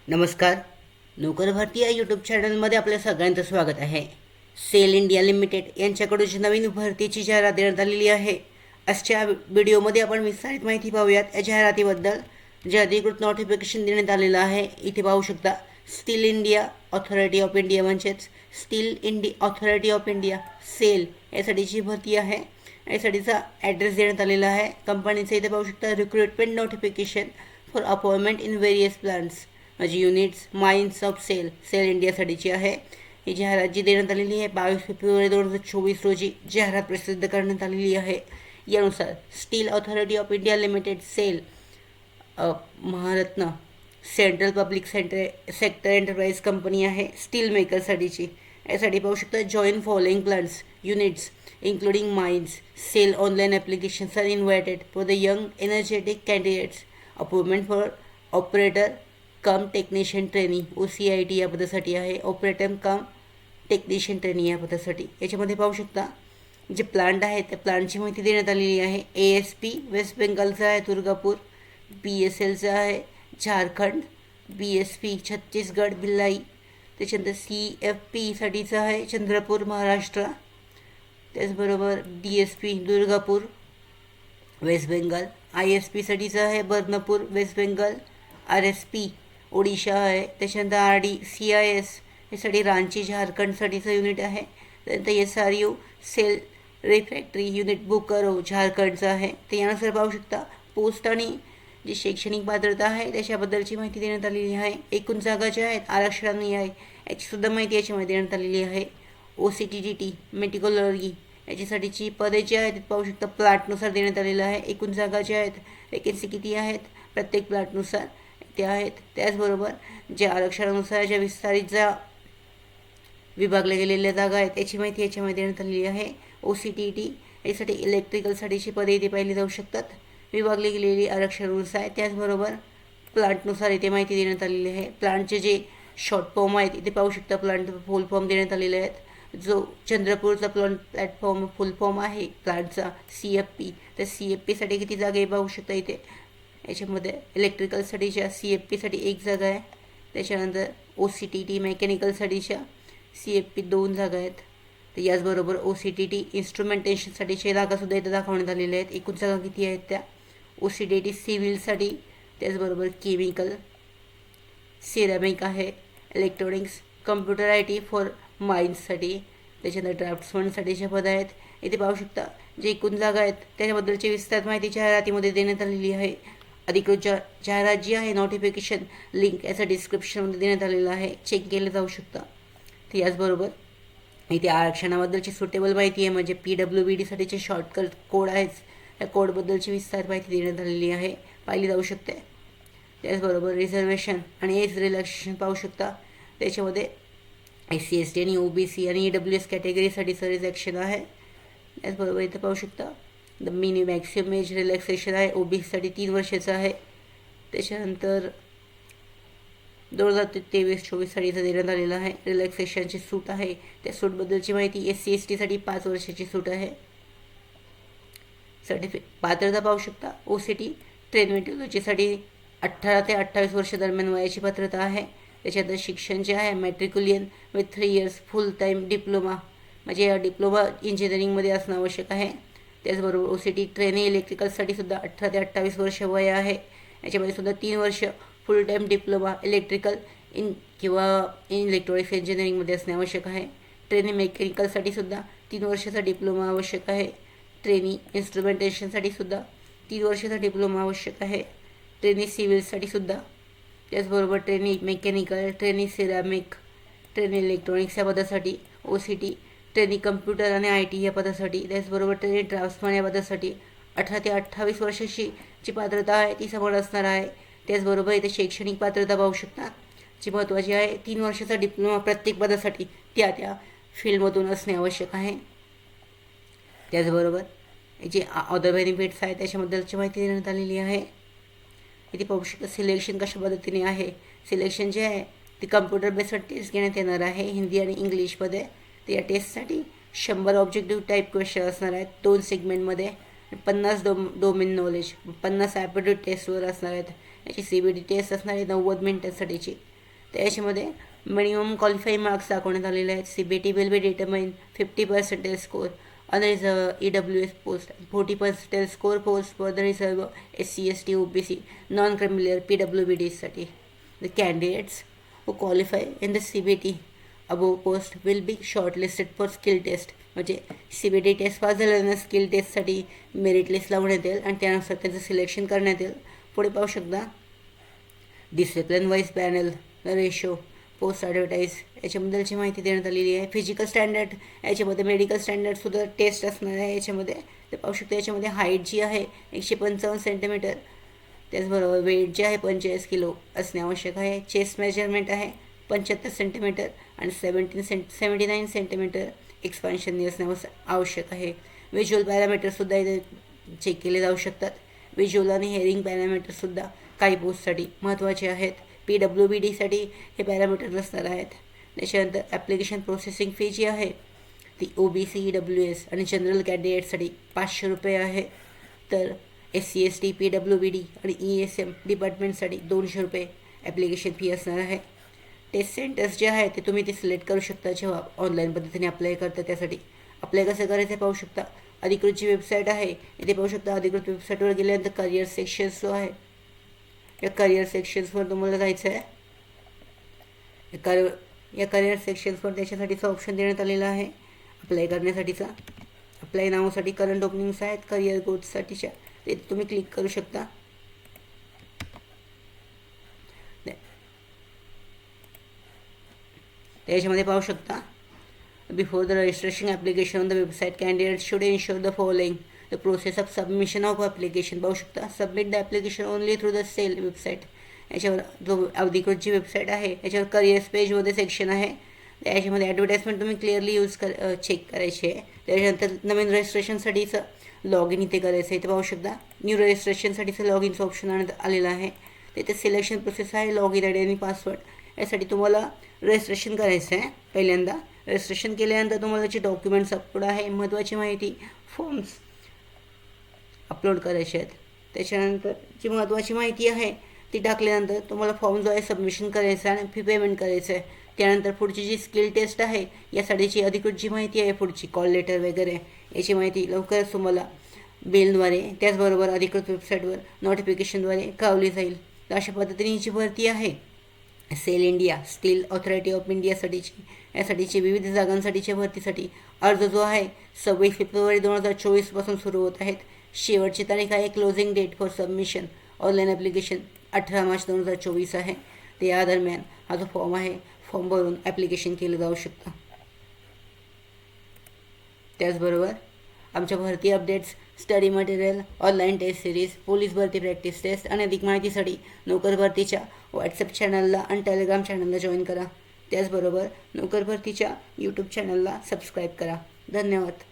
नमस्कार. नोकर भरती या यूट्यूब चॅनलमध्ये आपल्या सगळ्यांचं स्वागत आहे. सेल इंडिया लिमिटेड यांच्याकडून जी नवीन भरतीची जाहिरात देण्यात आलेली आहे, आजच्या व्हिडिओमध्ये आपण विस्तारित माहिती पाहूयात या जाहिरातीबद्दल. जे अधिकृत नोटिफिकेशन देण्यात आलेलं आहे इथे पाहू शकता. Steel India authority of India म्हणजेच ऑथॉरिटी ऑफ इंडिया सेल यासाठीची भरती आहे. यासाठीचा ॲड्रेस देण्यात आलेला आहे. कंपनीचं इथे पाहू शकता. Recruitment notification for appointment in various plants म्हणजे युनिट्स माइन्स ऑफ सेल इंडियासाठीची आहे. ही जाहिरात जी देण्यात आलेली आहे 22 फेब्रुवारी 2024 रोजी जाहिरात प्रसिद्ध करण्यात आलेली आहे. यानुसार steel authority of India limited SAIL Maharatna central public sector enterprise company आहे स्टील मेकरसाठीची. यासाठी पाहू शकता. Join following plants units including mines. Sale online applications are invited for the young energetic candidates. Appointment for operator come technician training OCIT या पदासाठी आहे. Operator कम technician training या पदासाठी. याच्यामध्ये पाहू शकता जे प्लांट आहे त्या प्लांटची माहिती देण्यात आलेली आहे. ASP वेस्ट बेंगालचा आहे दुर्गापूर. BSLचा आहे झारखंड. BSP छत्तीसगड भिलाई. त्याच्यानंतर CFPसाठीचं आहे चंद्रपूर महाराष्ट्र. त्याचबरोबर DSP दुर्गापूर वेस्ट बेंगाल. ISPसाठीचं आहे बर्नपूर वेस्ट बेंगाल. RSP ओडिशा आहे. त्याच्यानंतर RD CIS यासाठी रांची झारखंडसाठीचं युनिट आहे. त्यानंतर SRU सेल रिफॅक्टरी युनिट बोकारो झारखंडचं आहे. ते यानुसार पाहू शकता. पोस्ट आणि जी शैक्षणिक पात्रता आहे त्याच्याबद्दलची माहिती देण्यात आलेली आहे. एकूण जागा ज्या आहेत आरक्षणाने आहे याचीसुद्धा माहिती याच्यामध्ये देण्यात आलेली आहे. OCTGT मेटिकोलॉजी याच्यासाठीची पदे जी आहेत पाहू शकता. प्लॅटनुसार देण्यात आलेलं आहे. एकूण जागा ज्या आहेत वेकेन्सी किती आहेत प्रत्येक प्लॅटनुसार त्या आहेत. त्याचबरोबर ज्या आरक्षणानुसार ज्या विस्तारित ज्या विभागल्या गेलेल्या जागा आहेत याची माहिती याच्यामध्ये देण्यात आलेली आहे. OCTT यासाठी इलेक्ट्रिकलसाठीची पदे इथे पाहिली जाऊ शकतात. विभागली गेलेली आरक्षणानुसार. त्याचबरोबर प्लांटनुसार इथे माहिती देण्यात आलेली आहे. प्लांटचे जे शॉर्ट फॉर्म आहेत इथे पाहू शकता. प्लांट फुल फॉर्म देण्यात आलेले आहेत. जो चंद्रपूरचा प्लॅटफॉर्म फुल फॉर्म आहे प्लांटचा CFP तर CFPसाठी किती जागा आहे पाहू शकता इथे. याच्यामध्ये इलेक्ट्रिकलसाठीच्या CFPसाठी एक जागा आहे. त्याच्यानंतर OCTT मेकॅनिकलसाठीच्या CFP 2 जागा आहेत. तर याचबरोबर OCTT इन्स्ट्रुमेंटेशनसाठीच्या जागासुद्धा इथं दाखवण्यात आलेल्या आहेत. एकूण जागा किती आहेत त्या. OCTT सिव्हिलसाठी त्याचबरोबर केमिकल सिरॅमिक आहे. इलेक्ट्रॉनिक्स कम्प्युटर IT फॉर माइन्ससाठी. त्याच्यानंतर ड्राफ्ट्समनसाठीच्या पद आहेत इथे पाहू शकता. जे एकूण जागा आहेत त्याच्याबद्दलची विस्तारित माहिती जाहिरातीमध्ये देण्यात आलेली आहे. अधिकृत जाहिरात जी आहे नोटिफिकेशन लिंक याचं डिस्क्रिप्शनमध्ये देण्यात आलेलं आहे. चेक केलं जाऊ शकतं. तर याचबरोबर इथे आरक्षणाबद्दलची सुटेबल माहिती आहे म्हणजे PWBDसाठीचे शॉर्टकट कोड आहेत त्या कोडबद्दलची विस्तारित माहिती देण्यात आलेली आहे पाहिली जाऊ शकते. त्याचबरोबर रिझर्वेशन आणि एज रिलॅक्सेशन पाहू शकता. त्याच्यामध्ये SC ST आणि OBC आणि EWS कॅटेगरीसाठीचं रिलॅक्सेशन आहे. त्याचबरोबर इथं पाहू शकता. द मॅक्सिमम एज रिलॅक्सेशन आहे OBCसाठी 3 वर्षाचं आहे. त्याच्यानंतर 2023-24साठीचं देण्यात आलेलं आहे. रिलॅक्सेशनची सूट आहे त्या सूटबद्दलची माहिती. SC STसाठी 5 वर्षाची सूट आहे. पात्रता पाहू शकता. OCT ट्रेन मेट्रोलॉजीसाठी 18 ते 28 वर्ष दरम्यान वयाची पात्रता आहे. त्याच्यानंतर शिक्षण जे आहे matriculation with 3 years full time diploma म्हणजे या डिप्लोमा इंजिनिअरिंगमध्ये असणं आवश्यक आहे. त्याचबरोबर OCT ट्रेनिंग इलेक्ट्रिकलसाठी सुद्धा 18 ते 28 वर्ष वय आहे. याच्यामध्ये सुद्धा 3 वर्ष फुल टाईम डिप्लोमा इलेक्ट्रिकल किंवा इलेक्ट्रॉनिक्स इंजिनिअरिंगमध्ये असणे आवश्यक आहे. ट्रेनिंग मेकॅनिकलसाठी सुद्धा 3 वर्षाचा डिप्लोमा आवश्यक आहे. ट्रेनिंग इन्स्ट्रुमेंटेशनसाठी सुद्धा 3 वर्षाचा डिप्लोमा आवश्यक आहे. ट्रेनिंग सिव्हिलसाठी सुद्धा. त्याचबरोबर training mechanical training ceramic training electronics या पदासाठी OCT ट्रेनिंग कम्प्युटर आणि IT या पदासाठी. त्याचबरोबर ट्रेनिंग ड्राफ्ट्समन या पदासाठी 18 ते 28 वर्षाची जी पात्रता आहे ती समोर असणार आहे. त्याचबरोबर इथे शैक्षणिक पात्रता पाहू शकता जी महत्त्वाची आहे. 3 वर्षाचा डिप्लोमा प्रत्येक पदासाठी त्या फील्डमधून असणे आवश्यक आहे. त्याचबरोबर जे अदर बेनिफिट्स आहेत त्याच्याबद्दलची माहिती देण्यात आलेली आहे. इथे पाहू शकता. सिलेक्शन कशा पद्धतीने आहे. सिलेक्शन जे आहे ते कम्प्युटर बेस्ड टेस्ट घेण्यात येणार आहे हिंदी आणि इंग्लिशमध्ये. तर या टेस्टसाठी 100 ऑब्जेक्टिव्ह टाईप क्वेश्चन असणार आहेत 2 सेगमेंटमध्ये. 50 डोमेन नॉलेज 50 ॲप्टिट्यूड टेस्टवर असणार आहेत. याची CBT टेस्ट असणार आहे 90 मिनिटांसाठीची. त्याच्यामध्ये मिनिमम क्वालिफाईंग मार्क्स दाखवण्यात आलेले आहेत. CBT will be determine 50% score on the reserve EWS post, 40% score post for the reserve SC, ST, OBC, non-criminal PWBD साठी. The candidates who qualify in the CBT above post will be shortlisted for skill test. म्हणजे CBT test pass झाल्यानं skill टेस्टसाठी merit list लावण्यात येईल आणि त्यानुसार त्यांचं selection करण्यात येईल. पुढे पाहू शकता discipline wise panel ratio post advertise याच्याबद्दलची माहिती देण्यात आलेली आहे. फिजिकल स्टँडर्ड याच्यामध्ये मेडिकल स्टँडर्डसुद्धा टेस्ट असणार आहे याच्यामध्ये. ते पाहू शकतो याच्यामध्ये हाईट जी आहे 155 सेंटीमीटर, त्याचबरोबर वेट जे आहे 45 किलो असणे आवश्यक आहे. चेस्ट मेजरमेंट आहे 75 सेंटीमीटर आणि 79 सेंटीमीटर एक्सपान्शन असणे आवश्यक आहे. व्हिज्युअल पॅरामीटरसुद्धा इथे चेक केले जाऊ शकतात. व्हिज्युअल आणि हेअरिंग पॅरामीटरसुद्धा काही पोस्टसाठी महत्त्वाचे आहेत. PWBDसाठी हे पॅरामीटर असणार आहेत. त्याच्यानंतर ॲप्लिकेशन प्रोसेसिंग फी जी आहे ती OBC, EWS आणि जनरल कॅन्डिडेटसाठी 500 रुपये आहे. तर SC, ST, PWBD आणि ESM डिपार्टमेंटसाठी 200 रुपये ॲप्लिकेशन फी असणार आहे. टेस्ट सेंटर्स जे आहे ते तुम्ही ते सिलेक्ट करू शकता जेव्हा ऑनलाईन पद्धतीने अप्लाय करता. त्यासाठी अप्लाय कसं करायचं पाहू शकता. अधिकृत जी वेबसाईट आहे इथे पाहू शकता. अधिकृत वेबसाईटवर गेल्यानंतर करिअर सेक्शन्स जो आहे या करिअर सेक्शन्सवर तुम्हाला जायचं आहे. या करिअर सेक्शन्सवर त्याच्यासाठीचा ऑप्शन देण्यात आलेला आहे अप्लाय करण्यासाठीचा. अप्लाय नावासाठी करंट ओपनिंग्स आहेत करिअर ग्रोथसाठीच्या, ते तुम्ही क्लिक करू शकता. त्याच्यामध्ये पाहू शकता before the registration application on the website candidate should ensure the following the process of submission of application. पाहू शकता submit the application only through the SAIL website. याच्यावर जो अधिकृत जी वेबसाईट आहे याच्यावर करिअर्स पेजमध्ये सेक्शन आहे. याच्यामध्ये ॲडव्हर्टाईजमेंट तुम्ही क्लिअरली चेक करायची आहे. त्याच्यानंतर नवीन रजिस्ट्रेशनसाठीचं लॉग इन इथे करायचं आहे. इथे पाहू शकता न्यू रजिस्ट्रेशनसाठीचं लॉग इनचं ऑप्शन आलेलं आहे. तिथे सिलेक्शन प्रोसेस आहे लॉग इन आय डी आणि पासवर्ड. यासाठी तुम्हाला रजिस्ट्रेशन करायचं आहे. पहिल्यांदा रजिस्ट्रेशन केल्यानंतर तुम्हाला जे डॉक्युमेंट्स अपलोड आहे महत्त्वाची माहिती फॉर्म्स अपलोड करायचे आहेत. त्याच्यानंतर जी महत्त्वाची माहिती आहे ती टाकल्यानंतर तुम्हाला फॉर्म जो आहे सबमिशन करायचं आहे आणि फी पेमेंट करायचं आहे. त्यानंतर पुढची जी स्किल टेस्ट आहे यासाठीची अधिकृत जी माहिती आहे पुढची कॉल लेटर वगैरे याची माहिती लवकरच तुम्हाला मेलद्वारे त्याचबरोबर अधिकृत वेबसाईटवर नोटिफिकेशनद्वारे कळवली जाईल. तर अशा पद्धतीने ही जी भरती आहे SAIL India steel authority of इंडियासाठीची यासाठीची विविध जागांसाठीच्या भरतीसाठी अर्ज जो आहे 26 फेब्रुवारी 2024 पासून सुरू होत आहेत. शेवटची तारीख आहे closing date for submission online application 18 March 2024 आहे. ते या दरम्यान हा जो फॉर्म आहे फॉर्म भरून ॲप्लिकेशन केलं जाऊ शकतं. त्याचबरोबर आमच्या भरती updates, study material, online test series, police भरती प्रॅक्टिस टेस्ट आणि अधिक माहितीसाठी नोकर भरतीच्या व्हॉट्सअप चॅनलला आणि टेलिग्राम चॅनलला जॉईन करा. त्याचबरोबर नोकर भरतीच्या यूट्यूब चॅनलला सबस्क्राईब करा. धन्यवाद.